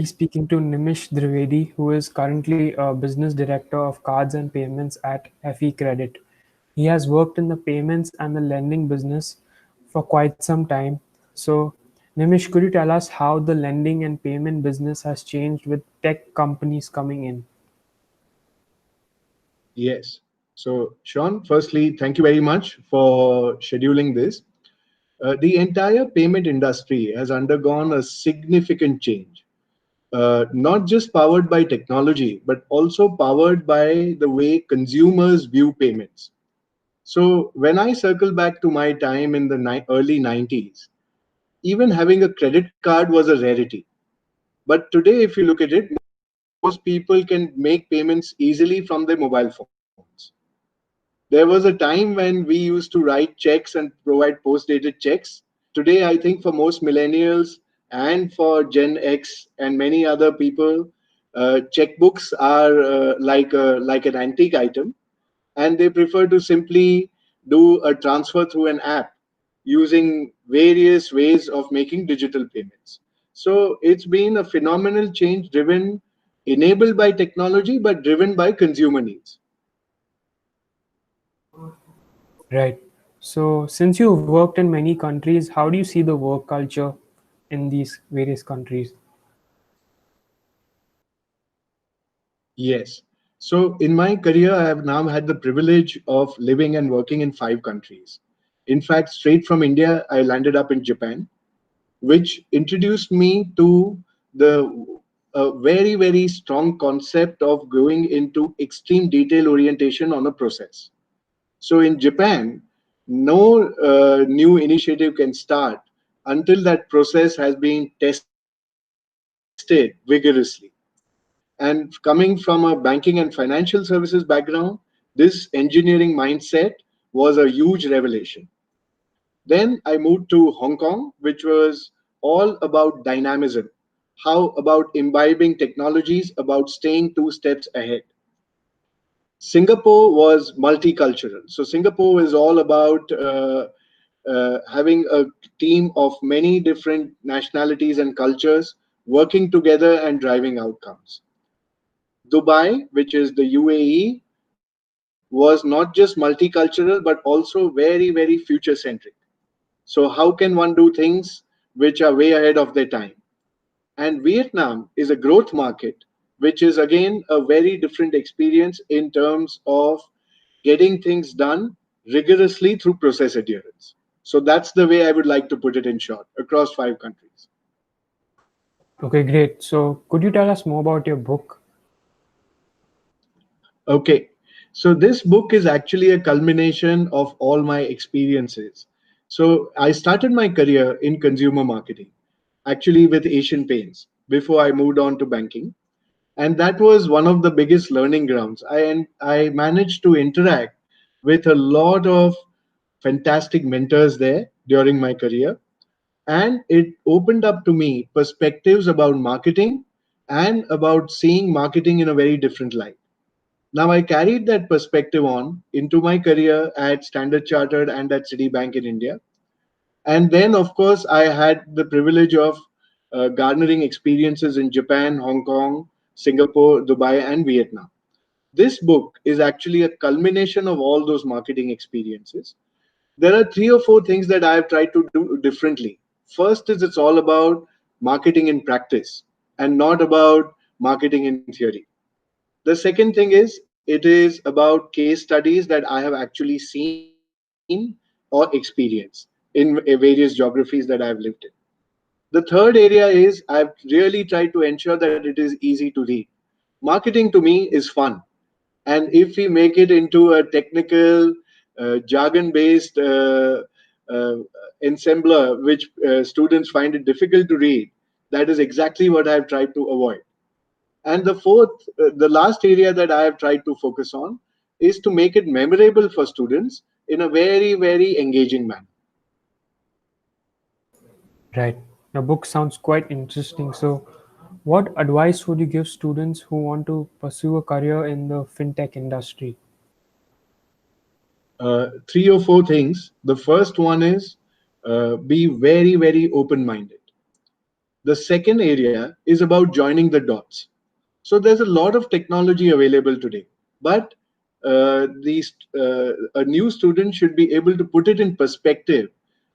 speaking to Nimish Dwivedi, who is currently a business director of cards and payments at FE Credit. He has worked in the payments and the lending business for quite some time. So, Nimish, could you tell us how the lending and payment business has changed with tech companies coming in? Yes. So, Sean, firstly, thank you very much for scheduling this. The entire payment industry has undergone a significant change, not just powered by technology, but also powered by the way consumers view payments. So, when I circle back to my time in the early 90s, even having a credit card was a rarity. But today, if you look at it, most people can make payments easily from their mobile phones. There was a time when we used to write checks and provide post-dated checks. Today, I think for most millennials and for Gen X and many other people, checkbooks are like an antique item, and they prefer to simply do a transfer through an app using various ways of making digital payments. So it's been a phenomenal change driven, enabled by technology, but driven by consumer needs. Right. So, since you've worked in many countries, how do you see the work culture in these various countries? Yes. So in my career, I have now had the privilege of living and working in 5 countries. In fact, straight from India, I landed up in Japan, which introduced me to the very, very strong concept of going into extreme detail orientation on a process. So in Japan, no new initiative can start until that process has been tested vigorously. And coming from a banking and financial services background, this engineering mindset was a huge revelation. Then I moved to Hong Kong, which was all about dynamism. How about imbibing technologies, about staying 2 steps ahead. Singapore was multicultural. So Singapore is all about having a team of many different nationalities and cultures working together and driving outcomes. Dubai, which is the UAE, was not just multicultural, but also very, very future centric. So, how can one do things which are way ahead of their time? And Vietnam is a growth market, which is again a very different experience in terms of getting things done rigorously through process adherence. So, that's the way I would like to put it in short across 5 countries. Okay, great. So, could you tell us more about your book? Okay. So this book is actually a culmination of all my experiences. So I started my career in consumer marketing, actually with Asian Paints, before I moved on to banking. And that was one of the biggest learning grounds. I managed to interact with a lot of fantastic mentors there during my career. And it opened up to me perspectives about marketing and about seeing marketing in a very different light. Now, I carried that perspective on into my career at Standard Chartered and at Citibank in India. And then, of course, I had the privilege of garnering experiences in Japan, Hong Kong, Singapore, Dubai, and Vietnam. This book is actually a culmination of all those marketing experiences. There are 3 or 4 things that I have tried to do differently. First is it's all about marketing in practice and not about marketing in theory. The second thing is it is about case studies that I have actually seen or experienced in various geographies that I've lived in. The third area is I've really tried to ensure that it is easy to read. Marketing to me is fun. And if we make it into a technical, jargon based ensembler, which students find it difficult to read, that is exactly what I've tried to avoid. And the last area that I have tried to focus on is to make it memorable for students in a very, very engaging manner. Right. Your book sounds quite interesting. So, what advice would you give students who want to pursue a career in the fintech industry? 3 or 4 things. The first one is be very, very open minded. The second area is about joining the dots. So there's a lot of technology available today, but a new student should be able to put it in perspective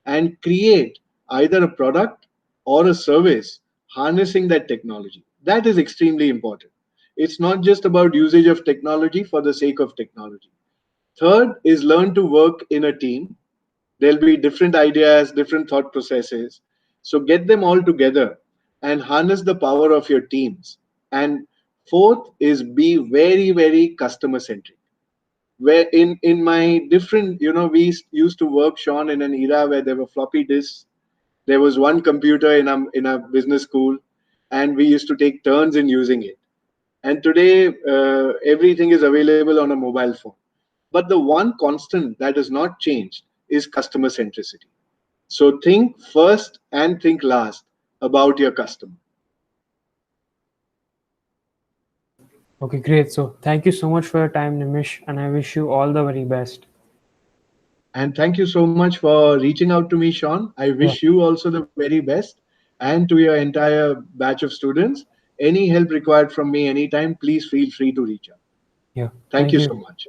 and create either a product or a service harnessing that technology. That is extremely important. It's not just about usage of technology for the sake of technology. Third is learn to work in a team. There'll be different ideas, different thought processes. So get them all together and harness the power of your teams. And fourth is be very, very customer centric. Where in my different, we used to work, Sean, in an era where there were floppy disks. There was one computer in a business school, and we used to take turns in using it. And today, everything is available on a mobile phone. But the one constant that has not changed is customer centricity. So think first and think last about your customer. Okay, great. So thank you so much for your time, Nimish, and I wish you all the very best. And thank you so much for reaching out to me, Sean. I Yeah, wish you also the very best, and to your entire batch of students. Any help required from me anytime, please feel free to reach out. yeah. Thank Thank you you. so much.